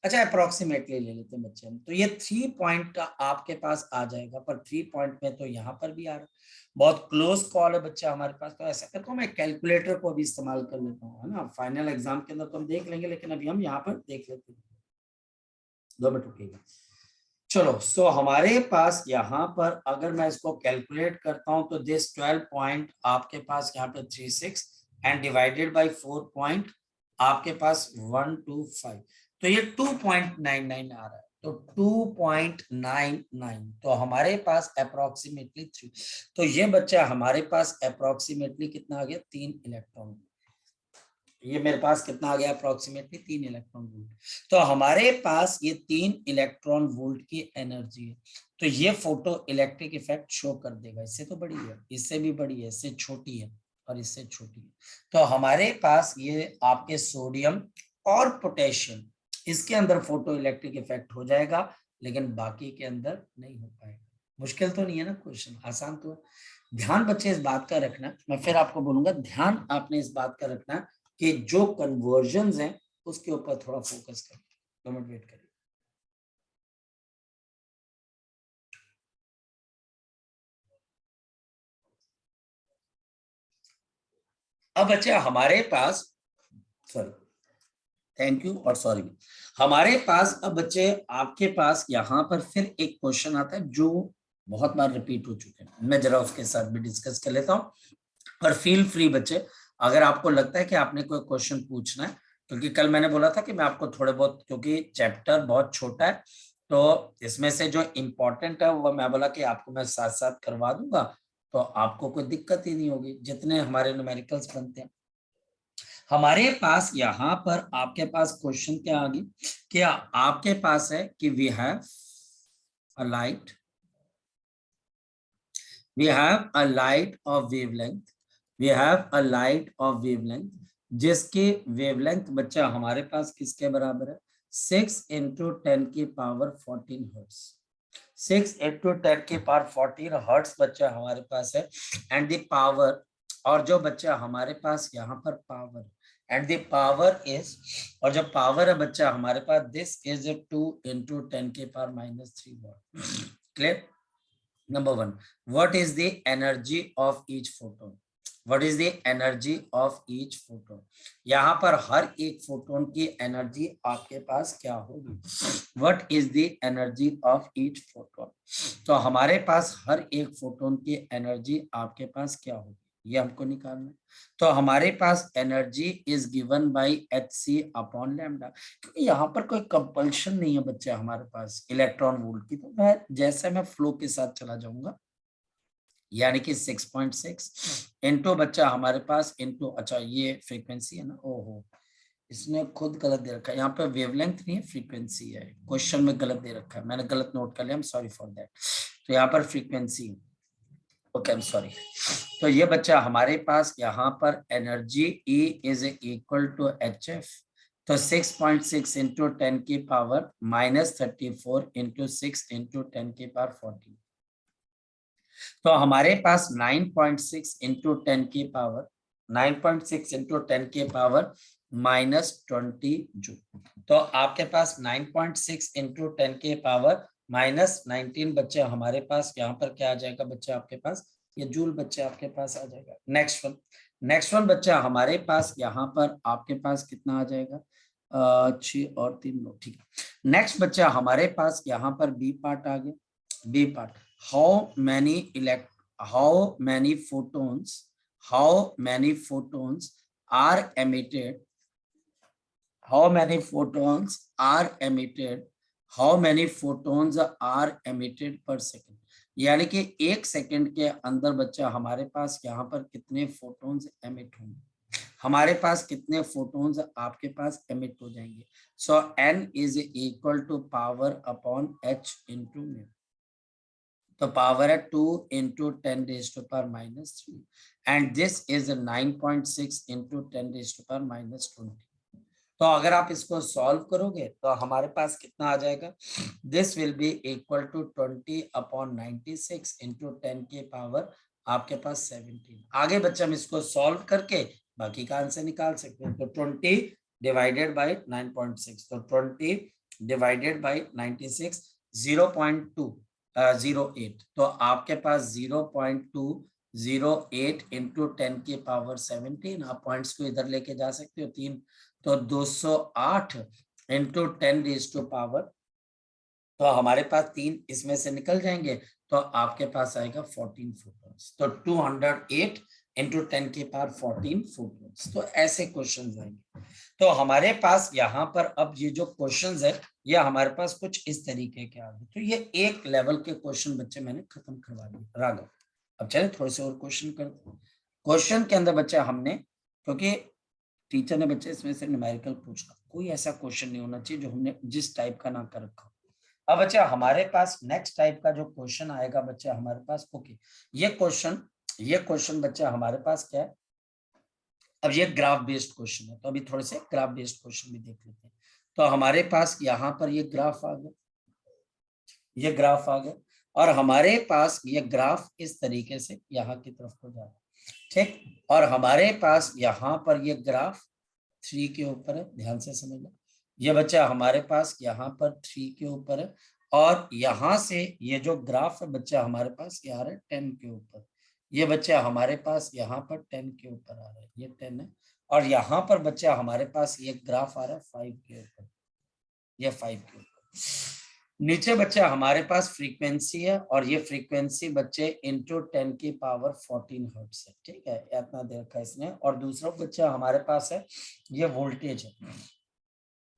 अच्छा अप्रोक्सीमेटली ले लेते हैं बच्चे हम, तो ये 3 पॉइंट का आपके पास आ जाएगा, पर 3 पॉइंट में तो यहाँ पर भी आ रहा है, बहुत क्लोज कॉल है बच्चा हमारे पास। तो ऐसा करता हूँ मैं कैलकुलेटर को भी इस्तेमाल कर लेता हूँ, है ना, फाइनल एग्जाम के अंदर तो हम देख लेंगे, लेकिन अभी हम यहाँ पर देख लेते हैं। 2 मिनट रुकिएगा। चलो सो हमारे पास यहाँ पर अगर मैं इसको कैलकुलेट करता हूँ तो दिस 12 पॉइंट आपके पास यहाँ पे 36 एंड डिवाइडेड बाय 4 पॉइंट आपके पास 125, तो ये 2.99 आ रहा है, तो 2.99, तो हमारे पास अप्रोक्सीमेटली 3, तो ये बच्चा हमारे पास अप्रोक्सीमेटली कितना आ गया? 3 इलेक्ट्रॉन। ये मेरे पास कितना आ गया? Approximately 3 electron volt. तो हमारे पास ये 3 इलेक्ट्रॉन वोल्ट की एनर्जी है, तो ये फोटो इलेक्ट्रिक इफेक्ट शो कर देगा। इससे तो बड़ी है, इससे भी बड़ी है, इससे छोटी है और इससे छोटी है। तो हमारे पास ये आपके सोडियम और पोटेशियम, इसके अंदर फोटो इलेक्ट्रिक इफेक्ट हो जाएगा, लेकिन बाकी के अंदर नहीं हो पाएगा। मुश्किल तो नहीं है ना क्वेश्चन, आसान तो है। ध्यान बच्चे इस बात का रखना, मैं फिर आपको बोलूंगा, ध्यान आपने इस बात का रखना कि जो कन्वर्जन्स हैं उसके ऊपर थोड़ा फोकस करें। 2 मिनट वेट करिए। अब बच्चे हमारे पास, सॉरी, थैंक यू और सॉरी, हमारे पास अब बच्चे आपके पास यहाँ पर फिर एक क्वेश्चन आता है जो बहुत बार रिपीट हो चुके हैं, मैं जरा उसके साथ भी डिस्कस कर लेता हूँ। और फील फ्री बच्चे, अगर आपको लगता है कि आपने कोई क्वेश्चन पूछना है, क्योंकि कल मैंने बोला था कि मैं आपको थोड़े बहुत, क्योंकि चैप्टर बहुत छोटा है तो इसमें से जो इम्पोर्टेंट है वो मैं बोला कि आपको मैं साथ साथ करवा दूंगा, तो आपको कोई दिक्कत ही नहीं होगी जितने हमारे न्यूमेरिकल्स बनते हैं। हमारे पास यहाँ पर आपके पास क्वेश्चन क्या आ गई, क्या आपके पास है कि we have a light, we have a light of wavelength, we have a light of wavelength जिसकी वेवलेंथ बच्चा हमारे पास किसके बराबर है, 6 into 10 की पावर 14 हर्ट्ज, 6 into 10 की पावर 14 हर्ट्ज बच्चा हमारे पास है। एंड द पावर, और जो बच्चा हमारे पास यहाँ पर power, and the power is, और जो पावर है बच्चा हमारे पास, दिस इज 2 into 10 की power -3 what. Clear? Number one, what is the energy of each photon? What is the energy of each photon? यहाँ पर हर एक फोटोन की एनर्जी आपके पास क्या होगी? What is the energy of each photon? तो हमारे पास हर एक फोटोन की एनर्जी आपके पास क्या होगी, ये हमको निकालना है। तो हमारे पास energy is given by Hc upon lambda, क्योंकि यहाँ पर कोई कंपल्शन नहीं है बच्चे हमारे पास इलेक्ट्रॉन वोल्ट की, तो मैं जैसे मैं फ्लो के साथ चला जाऊंगा, यानी कि 6.6 इंटू बच्चा हमारे पास इंटू, अच्छा ये फ्रीक्वेंसी है ना, ओहो इसने खुद गलत दे रखा है, यहाँ पे वेवलेंथ नहीं है फ्रीक्वेंसी है, क्वेश्चन में गलत दे रखा है, मैंने गलत नोट कर लिया, सॉरी फॉर दैट। तो यहाँ पर frequency, okay I am sorry. तो ये बच्चा हमारे पास यहाँ पर energy E is equal to HF, तो 6.6 इंटू 10 की पावर -34 इंटू 6 इंटू 10 की पावर 14, तो हमारे पास 9.6 इंटू 10 की पावर, 9.6 इंटू 10 की पावर -20 जूल। तो आपके पास 9.6 इंटू 10 की पावर -19 बच्चे हमारे पास यहाँ पर क्या आ जाएगा बच्चे आपके पास, ये जूल बच्चे आपके पास आ जाएगा। नेक्स्ट वन बच्चा हमारे पास यहाँ पर आपके पास कितना आ जाएगा, 6 और 3 लो, ठीक है। नेक्स्ट बच्चा हमारे पास यहाँ पर बी पार्ट आ गया, B part, how many photons are emitted, how many photons are emitted per second, यानी कि एक सेकंड के अंदर बच्चा हमारे पास यहाँ पर कितने फोटोन्स एमिट होंगे, हमारे पास कितने फोटोन्स आपके पास एमिट हो जाएंगे। So n is equal to power upon h into mu, तो पावर है 2 into 10 raised to power -3 and this is 9.6 into 10 raised to power -20। तो अगर आप इसको सॉल्व करोगे तो हमारे पास कितना आ जाएगा, this will be equal to 20 upon 96 into 10 की पावर आपके पास 17। आगे बच्चे हम इसको सॉल्व करके बाकी का आंसर निकाल सकते हैं। तो 20 डिवाइडेड बाई 9.6, तो 20 डिवाइडेड बाई 96, 0.208, तो आपके पास 0.208 इंटू 10 की पावर 17। आप पॉइंट्स को इधर लेके जा सकते हो 3, तो 208 इंटू 10 रेज़ टू पावर, तो हमारे पास 3 इसमें से निकल जाएंगे, तो आपके पास आएगा 14 फोटोन्स, तो 208 इंटू 10 की पावर 14 फोटोन्स। तो ऐसे क्वेश्चन आएंगे। तो हमारे पास यहाँ पर अब ये जो क्वेश्चंस है ये हमारे पास कुछ इस तरीके के आ गए। तो ये एक लेवल के क्वेश्चन बच्चे मैंने खत्म करवा दिए। राघव, अब चले थोड़े से और क्वेश्चन करते हैं। क्वेश्चन के अंदर बच्चा हमने, क्योंकि टीचर ने बच्चे इसमें से न्यूमेरिकल पूछा, कोई ऐसा क्वेश्चन नहीं होना चाहिए जो हमने जिस टाइप का ना कर रखा। अब बच्चा हमारे पास नेक्स्ट टाइप का जो क्वेश्चन आएगा बच्चा हमारे पास, ओके ये क्वेश्चन बच्चा हमारे पास क्या है, अब ये ग्राफ बेस्ड क्वेश्चन है, तो अभी थोड़े से ग्राफ बेस्ड क्वेश्चन भी देख लेते हैं। तो हमारे पास यहाँ पर ये ग्राफ आ गया, ये ग्राफ आ गया, और हमारे पास ये ग्राफ इस तरीके से यहाँ की तरफ को जा रहा है, ठीक। और हमारे पास यहाँ पर ये ग्राफ 3 के ऊपर है, ध्यान से समझना। ये बच्चा हमारे पास यहाँ पर 3 के ऊपर है, और यहाँ से ये जो ग्राफ है बच्चा हमारे पास ये आ रहा है 10 के ऊपर, ये बच्चा हमारे पास यहाँ पर 10 के ऊपर आ रहा है, ये 10 है, और यहाँ पर बच्चा हमारे पास ये ग्राफ आ रहा है 5 के ऊपर, ये 5 के ऊपर। नीचे बच्चा हमारे पास फ्रीक्वेंसी है, और ये फ्रीक्वेंसी बच्चे इंटू 10 की पावर 14 हर्ट्ज है, ठीक है, इतना दे रखा है इसने। और दूसरा बच्चा हमारे पास है ये वोल्टेज है,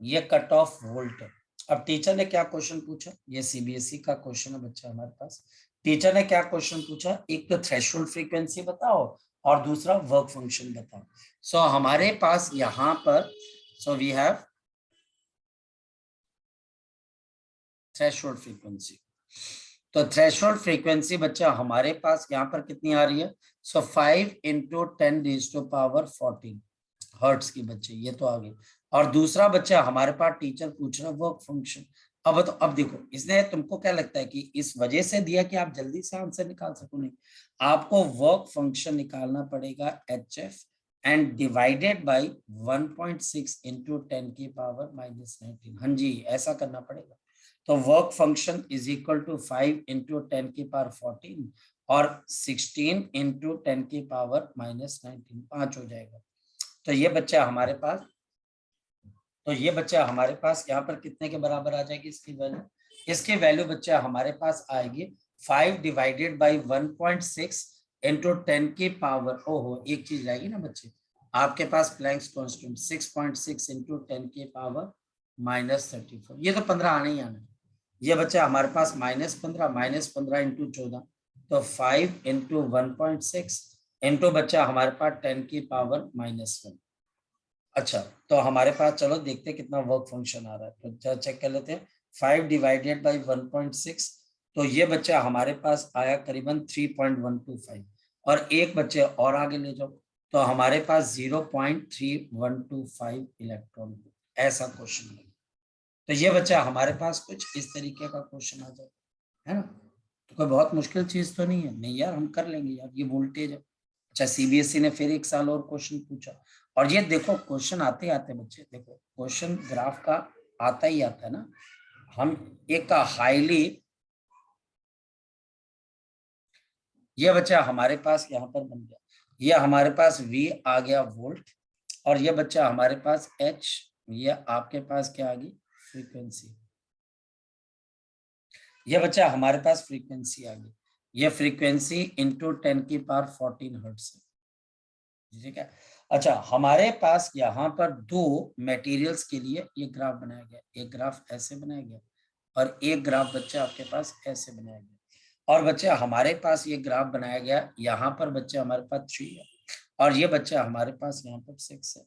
ये कट ऑफ वोल्ट है। अब टीचर ने क्या क्वेश्चन पूछा, ये सीबीएसई का क्वेश्चन है बच्चा हमारे पास। टीचर ने क्या क्वेश्चन पूछा, एक तो थ्रेशोल्ड फ्रीक्वेंसी बताओ और दूसरा वर्क फंक्शन बताओ। सो हमारे पास यहाँ पर so we have threshold frequency. तो थ्रेशोल्ड फ्रीक्वेंसी बच्चा हमारे पास यहाँ पर कितनी आ रही है, सो 5 इंटू 10⁻14 हर्ट्स की बच्चे, ये तो आ गई। और दूसरा बच्चा हमारे पास टीचर पूछ रहा है वर्क फंक्शन। अब देखो, इसने तुमको क्या लगता है कि इस वजह से दिया कि आप जल्दी से आंसर निकाल सको, नहीं, आपको वर्क फंक्शन निकालना पड़ेगा HF and divided bye 1.6 into 10 की पावर -19। हाँ जी, ऐसा करना पड़ेगा। तो work function is equal to 5 into 10 की पावर 14 और 16 इंटू 10 की पावर -19, 5 हो जाएगा। तो ये बच्चा हमारे पास यहाँ पर कितने के बराबर आ जाएगी इसकी वैल्यू बच्चा हमारे पास आएगी 5 डिवाइडेड बाई 1.6 इंटू 10 की पावर, ओहो एक चीज रहेगी ना बच्चे, आपके पास प्लैंक्स कांस्टेंट 6.6 इंटू 10 की पावर -34, ये तो 15 आने ही आना है। ये बच्चा हमारे पास -15 इंटू 14, तो 5 इंटू 1.6 इंटू बच्चा हमारे पास 10 की पावर -1। अच्छा, तो हमारे पास चलो देखते हैं कितना वर्क फंक्शन आ रहा है, तो चेक कर लेते हैं। 5 डिवाइडेड बाई 1.6, तो ये बच्चा हमारे पास आया करीबन 3.125, और एक बच्चे और आगे ले जाओ तो हमारे पास 0.3125 इलेक्ट्रॉन, ऐसा क्वेश्चन है। तो ये बच्चा हमारे पास कुछ इस तरीके का क्वेश्चन आ जाए, है ना। तो कोई बहुत मुश्किल चीज तो नहीं है, नहीं यार हम कर लेंगे यार, ये वोल्टेज है। अच्छा, सीबीएसई ने फिर एक साल और क्वेश्चन पूछा, और ये देखो क्वेश्चन आते आते बच्चे देखो, क्वेश्चन ग्राफ का आता ही आता है ना। हम एक का हाईली, ये बच्चा हमारे पास यहाँ पर बन गया, ये हमारे पास V आ गया वोल्ट, और ये बच्चा हमारे पास H, ये आपके पास क्या आ गई फ्रीक्वेंसी, ये बच्चा हमारे पास फ्रीक्वेंसी आ गई, ये फ्रीक्वेंसी इंटू 10 की पावर 14 हर्ट्ज है, ठीक है। अच्छा, हमारे पास यहाँ पर दो मटेरियल्स के लिए ये ग्राफ बनाया गया, एक ग्राफ ऐसे बनाया गया और एक ग्राफ बच्चा आपके पास ऐसे बनाया गया। और बच्चे हमारे पास ये ग्राफ बनाया गया, यहाँ पर बच्चे हमारे पास 3 है, और ये बच्चा हमारे पास यहाँ पर 6 है,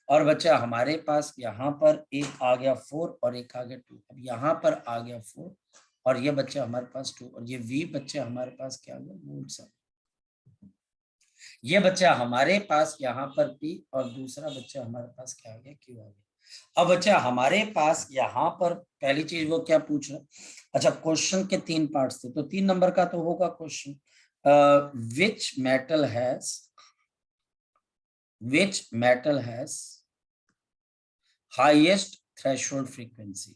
और बच्चा हमारे पास यहाँ पर एक आ गया 4 और एक आ गया 2। अब यहाँ पर आ गया 4 और ये बच्चा हमारे पास 2, और ये V बच्चे हमारे पास क्या आ गया वोल्ट्स। ये बच्चा हमारे पास यहाँ पर P, और दूसरा बच्चा हमारे पास क्या आ गया Q आ गया। अब बच्चा हमारे पास यहाँ पर पहली चीज वो क्या पूछ रहा है, अच्छा क्वेश्चन के 3 पार्ट्स थे, तो 3 नंबर का तो होगा question, which metal has highest threshold frequency.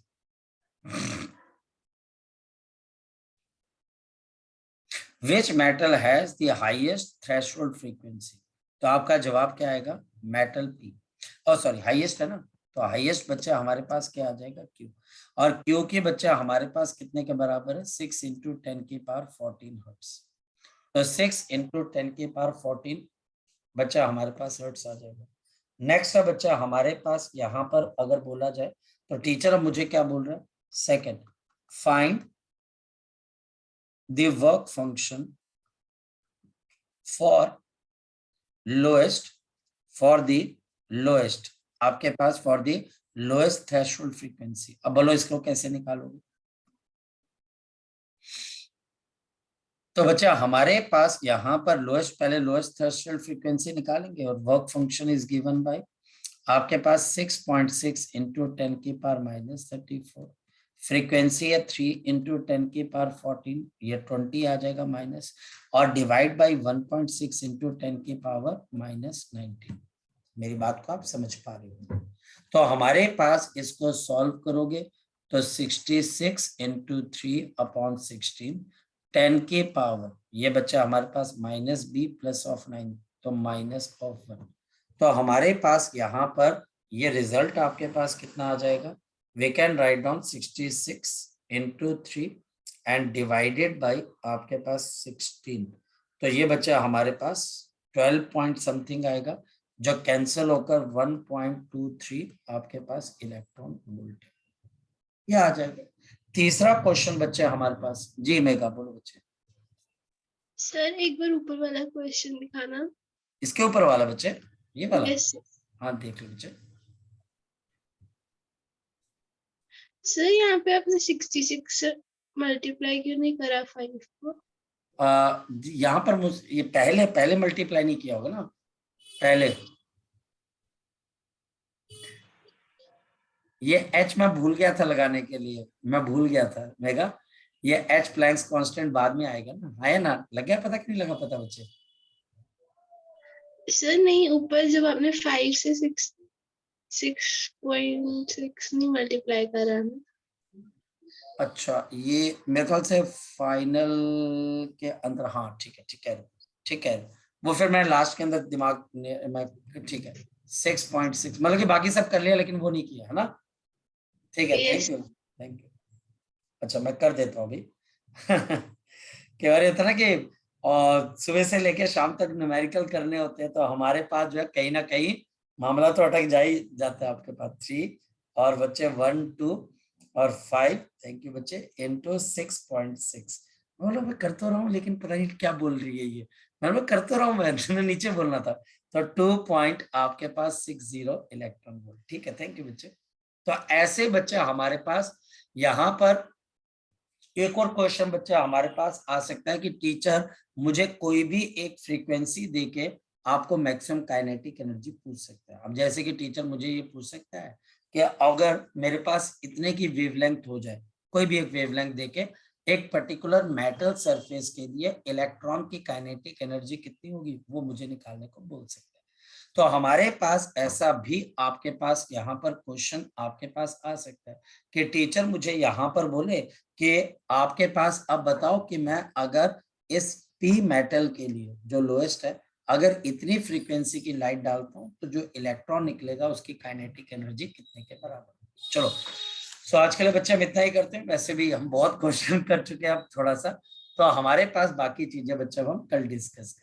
Which metal has the highest threshold frequency? तो आपका जवाब क्या आएगा, मेटल P, और सॉरी हाईएस्ट है ना, तो हाईएस्ट बच्चा हमारे पास क्या आ जाएगा Q, और Q की बच्चा हमारे पास कितने के बराबर है 6 इंटू 10 की पावर 14 हर्ट्ज। तो 6 इंटू 10 की पावर 14 बच्चा हमारे पास हर्ट्ज आ जाएगा। नेक्स्ट है बच्चा हमारे पास यहाँ पर अगर बोला जाए तो टीचर अब मुझे क्या बोल रहा है, second find the work function for the lowest आपके पास for the lowest threshold frequency। अब बोलो इसको कैसे निकालोगे, तो बच्चा हमारे पास यहाँ पर लोएस्ट, पहले लोएस्ट थ्रेशोल्ड फ्रीक्वेंसी निकालेंगे, और work function is given bye आपके पास 6.6 इंटू 10 की पावर -34, फ्रीक्वेंसी है 3 इंटू 10 की पावर 14, ये 20 आ जाएगा माइनस, और डिवाइड बाई 1.6 इंटू 10 की पावर -19। मेरी बात को आप समझ पा रहे हो, तो हमारे पास इसको सॉल्व करोगे तो 66 इंटू 3 अपॉन 16 10 की पावर ये बच्चा हमारे पास -b +9, तो -1। तो हमारे पास यहाँ पर ये रिजल्ट आपके पास कितना आ जाएगा? We can write down 66 × 3 and divided by आपके पास 16। तो ये बच्चा हमारे पास 12 पॉइंट समथिंग आएगा, जो कैंसिल होकर 1.23 आपके पास इलेक्ट्रॉन वोल्ट, ये आ जाएगा। तीसरा क्वेश्चन बच्चे हमारे पास, जी मेगा बोलो बच्चे। सर एक बार ऊपर वाला क्वेश्चन दिखाना। इसके ऊपर वाला बच्चे, ये वाला? यस हाँ देख लो बच्चे। सर, यहाँ पे आपने 66 मल्टीप्लाई क्यों नहीं करा 5 को? यहाँ पर ये पहले मल्टीप्लाई नहीं किया होगा ना, पहले ये h मैं भूल गया था लगाने के लिए, मैं भूल गया था मेगा। ये h प्लैंक्स कांस्टेंट बाद में आएगा ना, आया ना? लग गया पता कि नहीं लगा पता बच्चे? सर नहीं, ऊपर जब आपने 5 से 6.6 नहीं मल्टीप्लाई करा ना। अच्छा, ये मेरे ख्याल से फाइनल के अंदर, हाँ ठीक है। वो फिर मैं लास्ट के अंदर दिमाग मैं, ठीक है 6.6 मतलब कि बाकी सब कर लिया लेकिन वो नहीं किया है ना। ठीक है, Yes. Thank you. अच्छा मैं कर देता हूँ अभी। कई बार होता है ना कि और सुबह से लेके शाम तक न्यूमेरिकल करने होते हैं, तो हमारे पास जो है कहीं ना कहीं मामला तो अटक जा ही जाता है। आपके पास 3 और बच्चे 1, 2 और 5, थैंक यू बच्चे, इंटू 6.6। मतलब मैं कर तो रहा हूँ लेकिन पता नहीं क्या बोल रही है ये। मैं कर तो रहा हूँ, मैं नीचे बोलना था। तो 2 पॉइंट आपके पास 60 इलेक्ट्रॉन वोल्ट। ठीक है, थैंक यू बच्चे। तो ऐसे बच्चे हमारे पास यहाँ पर एक और क्वेश्चन बच्चा हमारे पास आ सकता है कि टीचर मुझे कोई भी एक फ्रीक्वेंसी देके आपको मैक्सिमम काइनेटिक एनर्जी पूछ सकता है। अब जैसे कि टीचर मुझे ये पूछ सकता है कि अगर मेरे पास इतने की वेवलेंथ हो जाए, कोई भी एक वेवलेंथ देके एक पर्टिकुलर मेटल सरफेस के लिए इलेक्ट्रॉन की काइनेटिक एनर्जी कितनी होगी, वो मुझे निकालने को बोल सकता है। तो हमारे पास ऐसा भी आपके पास यहाँ पर क्वेश्चन आपके पास आ सकता है कि टीचर मुझे यहाँ पर बोले कि आपके पास अब बताओ कि मैं अगर इस पी मेटल के लिए जो लोएस्ट है, अगर इतनी फ्रीक्वेंसी की लाइट डालता हूं तो जो इलेक्ट्रॉन निकलेगा उसकी काइनेटिक एनर्जी कितने के बराबर। चलो सो आज के लिए बच्चे हम इतना ही करते हैं, वैसे भी हम बहुत क्वेश्चन कर चुके हैं अब थोड़ा सा, तो हमारे पास बाकी चीजें बच्चे हम कल डिस्कस करें।